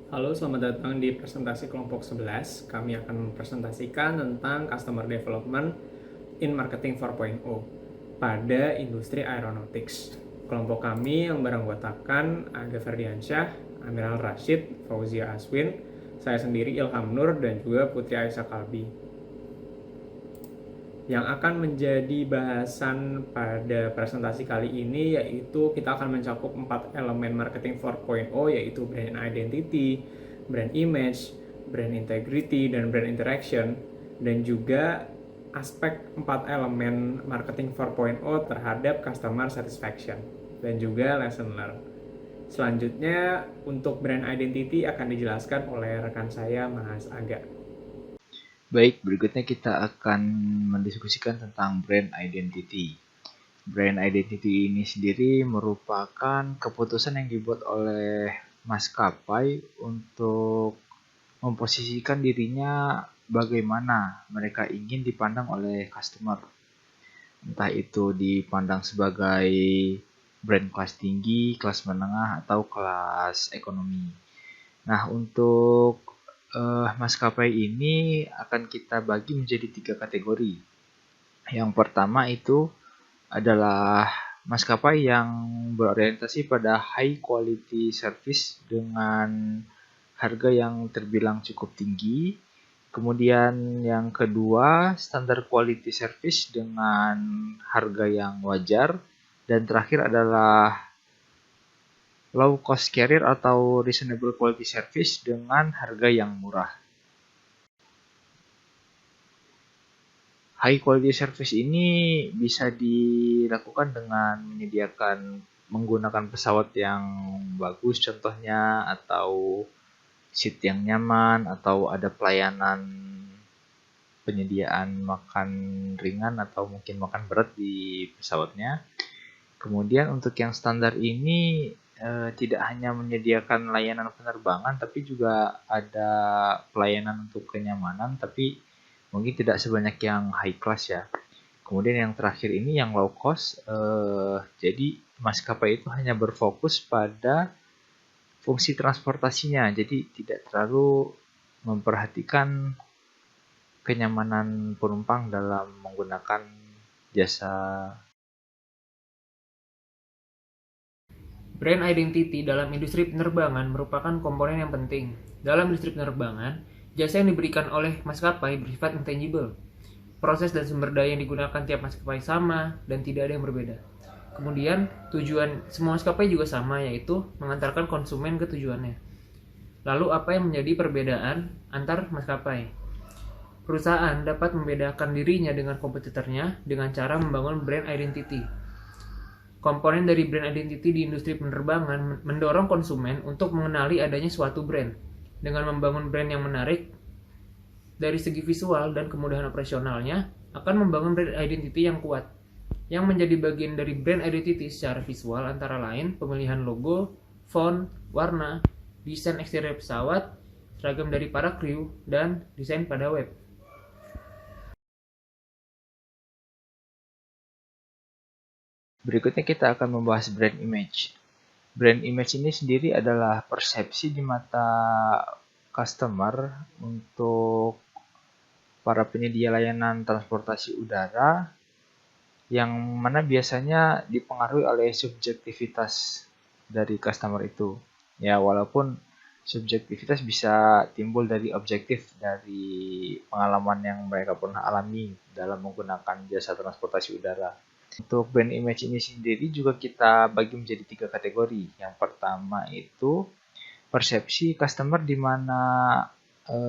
Halo, selamat datang di presentasi kelompok 11. Kami akan mempresentasikan tentang Customer Development in Marketing 4.0 pada industri aeronautics. Kelompok kami yang beranggotakan Aga Ferdiansyah, Amiral Rashid, Fauzia Aswin, saya sendiri Ilham Nur, dan juga Putri Aisyah Kalbi. Yang akan menjadi bahasan pada presentasi kali ini yaitu kita akan mencakup 4 elemen marketing 4.0, yaitu brand identity, brand image, brand integrity, dan brand interaction, dan juga aspek 4 elemen marketing 4.0 terhadap customer satisfaction dan juga lesson learned. Selanjutnya untuk brand identity akan dijelaskan oleh rekan saya Mas Aga. Baik, berikutnya kita akan mendiskusikan tentang brand identity. Brand identity ini sendiri merupakan keputusan yang dibuat oleh maskapai untuk memposisikan dirinya bagaimana mereka ingin dipandang oleh customer. Entah itu dipandang sebagai brand kelas tinggi, kelas menengah, atau kelas ekonomi. Nah, untuk maskapai ini akan kita bagi menjadi 3 kategori. Yang pertama itu adalah maskapai yang berorientasi pada high quality service dengan harga yang terbilang cukup tinggi. Kemudian yang kedua, standar quality service dengan harga yang wajar. Dan terakhir adalah low cost carrier atau reasonable quality service dengan harga yang murah. High quality service ini bisa dilakukan dengan menggunakan pesawat yang bagus contohnya, atau seat yang nyaman, atau ada pelayanan penyediaan makan ringan atau mungkin makan berat di pesawatnya. Kemudian untuk yang standar ini tidak hanya menyediakan layanan penerbangan, tapi juga ada pelayanan untuk kenyamanan, tapi mungkin tidak sebanyak yang high class ya. Kemudian yang terakhir ini yang low cost, jadi maskapai itu hanya berfokus pada fungsi transportasinya, jadi tidak terlalu memperhatikan kenyamanan penumpang dalam menggunakan jasa. Brand identity dalam industri penerbangan merupakan komponen yang penting. Dalam industri penerbangan, jasa yang diberikan oleh maskapai bersifat intangible. Proses dan sumber daya yang digunakan tiap maskapai sama dan tidak ada yang berbeda. Kemudian, tujuan semua maskapai juga sama, yaitu mengantarkan konsumen ke tujuannya. Lalu, apa yang menjadi perbedaan antar maskapai? Perusahaan dapat membedakan dirinya dengan kompetitornya dengan cara membangun brand identity. Komponen dari brand identity di industri penerbangan mendorong konsumen untuk mengenali adanya suatu brand. Dengan membangun brand yang menarik dari segi visual dan kemudahan operasionalnya, akan membangun brand identity yang kuat. Yang menjadi bagian dari brand identity secara visual antara lain pemilihan logo, font, warna, desain eksterior pesawat, seragam dari para kru, dan desain pada web. Berikutnya kita akan membahas brand image. Brand image ini sendiri adalah persepsi di mata customer untuk para penyedia layanan transportasi udara, yang mana biasanya dipengaruhi oleh subjektivitas dari customer itu. Ya, walaupun subjektivitas bisa timbul dari objektif dari pengalaman yang mereka pernah alami dalam menggunakan jasa transportasi udara. Untuk brand image ini sendiri juga kita bagi menjadi 3 kategori. Yang pertama itu persepsi customer di mana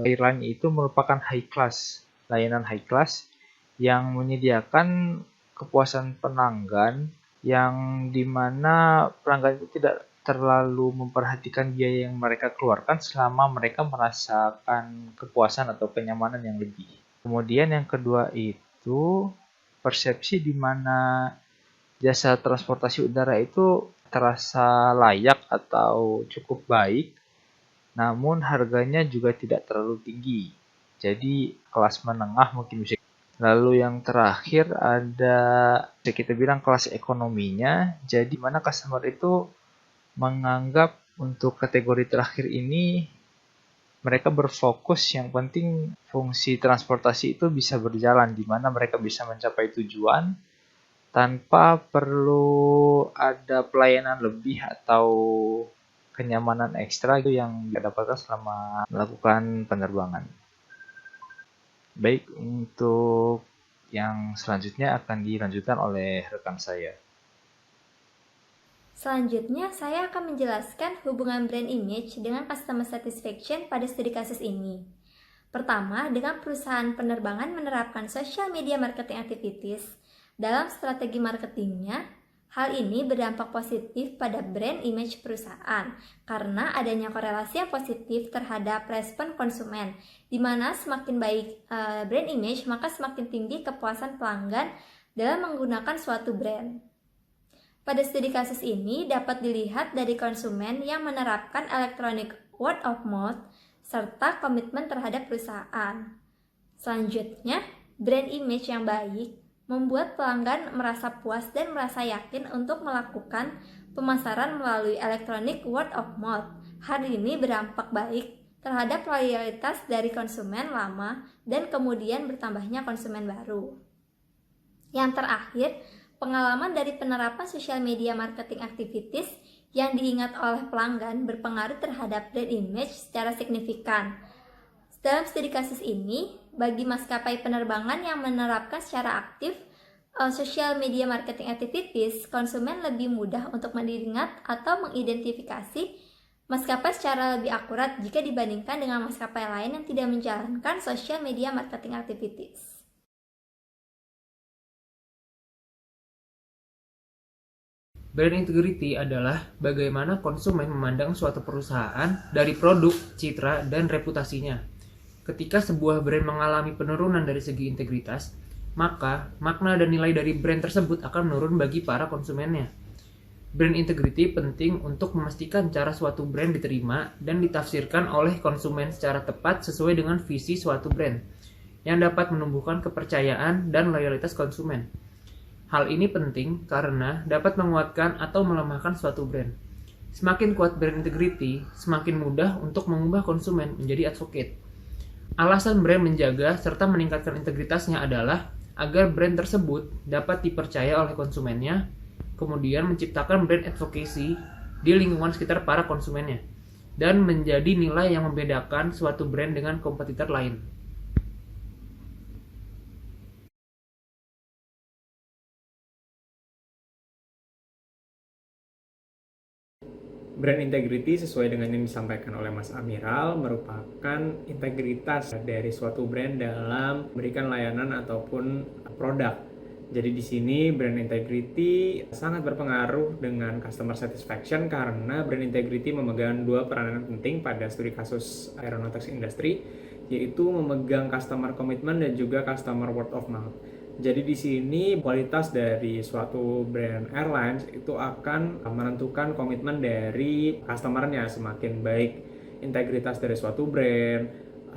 airline itu merupakan high class, layanan high class yang menyediakan kepuasan pelanggan, yang dimana pelanggan itu tidak terlalu memperhatikan biaya yang mereka keluarkan selama mereka merasakan kepuasan atau kenyamanan yang lebih. Kemudian yang kedua itu persepsi di mana jasa transportasi udara itu terasa layak atau cukup baik, namun harganya juga tidak terlalu tinggi. Jadi kelas menengah mungkin bisa. Lalu yang terakhir ada kita bilang kelas ekonominya. Jadi mana customer itu menganggap untuk kategori terakhir ini mereka berfokus yang penting fungsi transportasi itu bisa berjalan, di mana mereka bisa mencapai tujuan tanpa perlu ada pelayanan lebih atau kenyamanan ekstra itu yang didapatkan selama melakukan penerbangan. Baik, untuk yang selanjutnya akan dilanjutkan oleh rekan saya. Selanjutnya, saya akan menjelaskan hubungan brand image dengan customer satisfaction pada studi kasus ini. Pertama, dengan perusahaan penerbangan menerapkan social media marketing activities dalam strategi marketingnya, hal ini berdampak positif pada brand image perusahaan karena adanya korelasi yang positif terhadap respon konsumen, di mana semakin baik brand image, maka semakin tinggi kepuasan pelanggan dalam menggunakan suatu brand. Pada studi kasus ini dapat dilihat dari konsumen yang menerapkan electronic word of mouth serta komitmen terhadap perusahaan. Selanjutnya, brand image yang baik membuat pelanggan merasa puas dan merasa yakin untuk melakukan pemasaran melalui electronic word of mouth. Hal ini berdampak baik terhadap loyalitas dari konsumen lama dan kemudian bertambahnya konsumen baru. Yang terakhir, pengalaman dari penerapan social media marketing activities yang diingat oleh pelanggan berpengaruh terhadap brand image secara signifikan. Dalam studi kasus ini, bagi maskapai penerbangan yang menerapkan secara aktif social media marketing activities, konsumen lebih mudah untuk mengingat atau mengidentifikasi maskapai secara lebih akurat jika dibandingkan dengan maskapai lain yang tidak menjalankan social media marketing activities. Brand integrity adalah bagaimana konsumen memandang suatu perusahaan dari produk, citra, dan reputasinya. Ketika sebuah brand mengalami penurunan dari segi integritas, maka makna dan nilai dari brand tersebut akan menurun bagi para konsumennya. Brand integrity penting untuk memastikan cara suatu brand diterima dan ditafsirkan oleh konsumen secara tepat sesuai dengan visi suatu brand, yang dapat menumbuhkan kepercayaan dan loyalitas konsumen. Hal ini penting karena dapat menguatkan atau melemahkan suatu brand. Semakin kuat brand integrity, semakin mudah untuk mengubah konsumen menjadi advocate. Alasan brand menjaga serta meningkatkan integritasnya adalah agar brand tersebut dapat dipercaya oleh konsumennya, kemudian menciptakan brand advocacy di lingkungan sekitar para konsumennya, dan menjadi nilai yang membedakan suatu brand dengan kompetitor lain. Brand integrity sesuai dengan yang disampaikan oleh Mas Amiral merupakan integritas dari suatu brand dalam memberikan layanan ataupun produk. Jadi di sini brand integrity sangat berpengaruh dengan customer satisfaction karena brand integrity memegang dua peranan penting pada studi kasus aeronautics industry, yaitu memegang customer commitment dan juga customer word of mouth. Jadi di sini kualitas dari suatu brand airlines itu akan menentukan komitmen dari customernya. Semakin baik integritas dari suatu brand,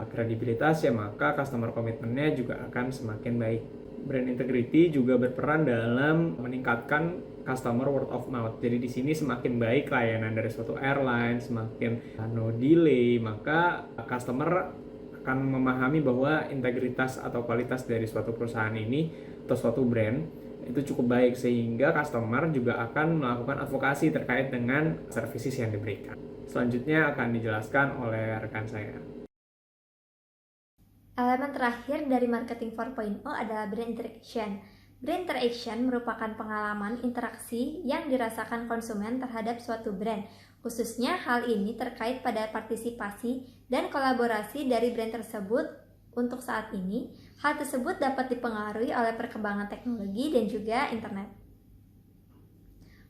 kredibilitasnya, maka customer komitmennya juga akan semakin baik. Brand integrity juga berperan dalam meningkatkan customer word of mouth. Jadi di sini semakin baik layanan dari suatu airline, semakin no delay, maka customer akan memahami bahwa integritas atau kualitas dari suatu perusahaan ini atau suatu brand itu cukup baik, sehingga customer juga akan melakukan advokasi terkait dengan services yang diberikan. Selanjutnya akan dijelaskan oleh rekan saya. Elemen terakhir dari marketing 4.0 adalah brand interaction. Brand interaction merupakan pengalaman interaksi yang dirasakan konsumen terhadap suatu brand. Khususnya hal ini terkait pada partisipasi dan kolaborasi dari brand tersebut. Untuk saat ini, hal tersebut dapat dipengaruhi oleh perkembangan teknologi dan juga internet.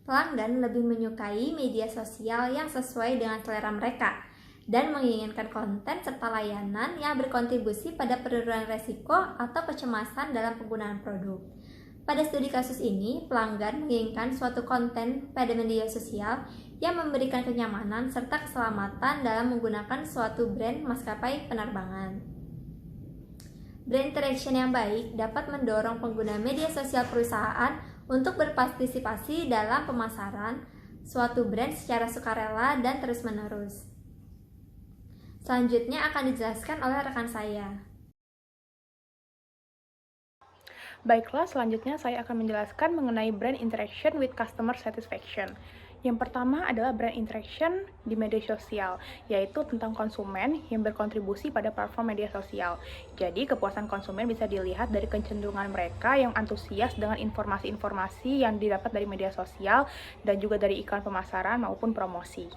Pelanggan lebih menyukai media sosial yang sesuai dengan selera mereka dan menginginkan konten serta layanan yang berkontribusi pada penurunan resiko atau kecemasan dalam penggunaan produk. Pada studi kasus ini, pelanggan menginginkan suatu konten pada media sosial yang memberikan kenyamanan serta keselamatan dalam menggunakan suatu brand maskapai penerbangan. Brand interaction yang baik dapat mendorong pengguna media sosial perusahaan untuk berpartisipasi dalam pemasaran suatu brand secara sukarela dan terus-menerus. Selanjutnya akan dijelaskan oleh rekan saya. Baiklah, selanjutnya saya akan menjelaskan mengenai brand interaction with customer satisfaction. Yang pertama adalah brand interaction di media sosial, yaitu tentang konsumen yang berkontribusi pada platform media sosial. Jadi, kepuasan konsumen bisa dilihat dari kecenderungan mereka yang antusias dengan informasi-informasi yang didapat dari media sosial dan juga dari iklan pemasaran maupun promosi.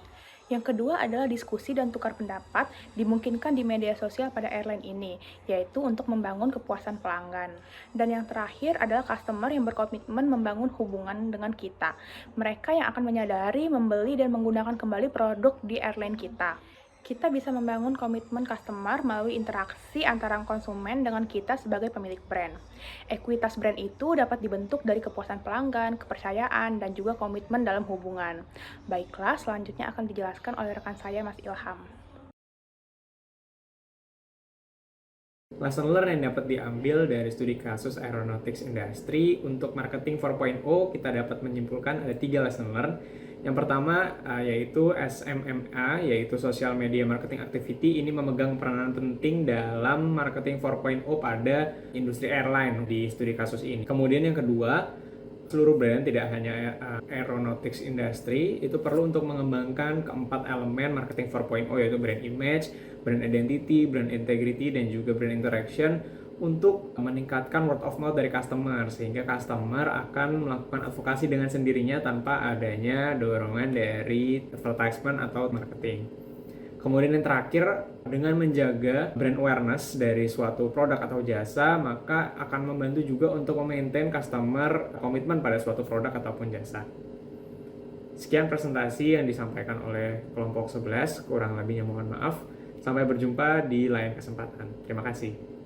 Yang kedua adalah diskusi dan tukar pendapat dimungkinkan di media sosial pada airline ini, yaitu untuk membangun kepuasan pelanggan. Dan yang terakhir adalah customer yang berkomitmen membangun hubungan dengan kita. Mereka yang akan menyadari, membeli, dan menggunakan kembali produk di airline kita. Kita bisa membangun komitmen customer melalui interaksi antara konsumen dengan kita sebagai pemilik brand. Ekuitas brand itu dapat dibentuk dari kepuasan pelanggan, kepercayaan, dan juga komitmen dalam hubungan. Baiklah, selanjutnya akan dijelaskan oleh rekan saya, Mas Ilham. Lesson learn yang dapat diambil dari studi kasus aeronautics industry untuk marketing 4.0, kita dapat menyimpulkan ada 3 lesson learn. Yang pertama yaitu SMMA, yaitu Social Media Marketing Activity. Ini memegang peranan penting dalam marketing 4.0 pada industri airline di studi kasus ini. Kemudian yang kedua, seluruh brand, tidak hanya aeronautics industry, itu perlu untuk mengembangkan keempat elemen marketing 4.0, yaitu brand image, brand identity, brand integrity, dan juga brand interaction, untuk meningkatkan word of mouth dari customer, sehingga customer akan melakukan advokasi dengan sendirinya tanpa adanya dorongan dari advertisement atau marketing. Kemudian yang terakhir, dengan menjaga brand awareness dari suatu produk atau jasa, maka akan membantu juga untuk memaintain customer komitmen pada suatu produk ataupun jasa. Sekian presentasi yang disampaikan oleh kelompok 11, kurang lebihnya mohon maaf. Sampai berjumpa di lain kesempatan. Terima kasih.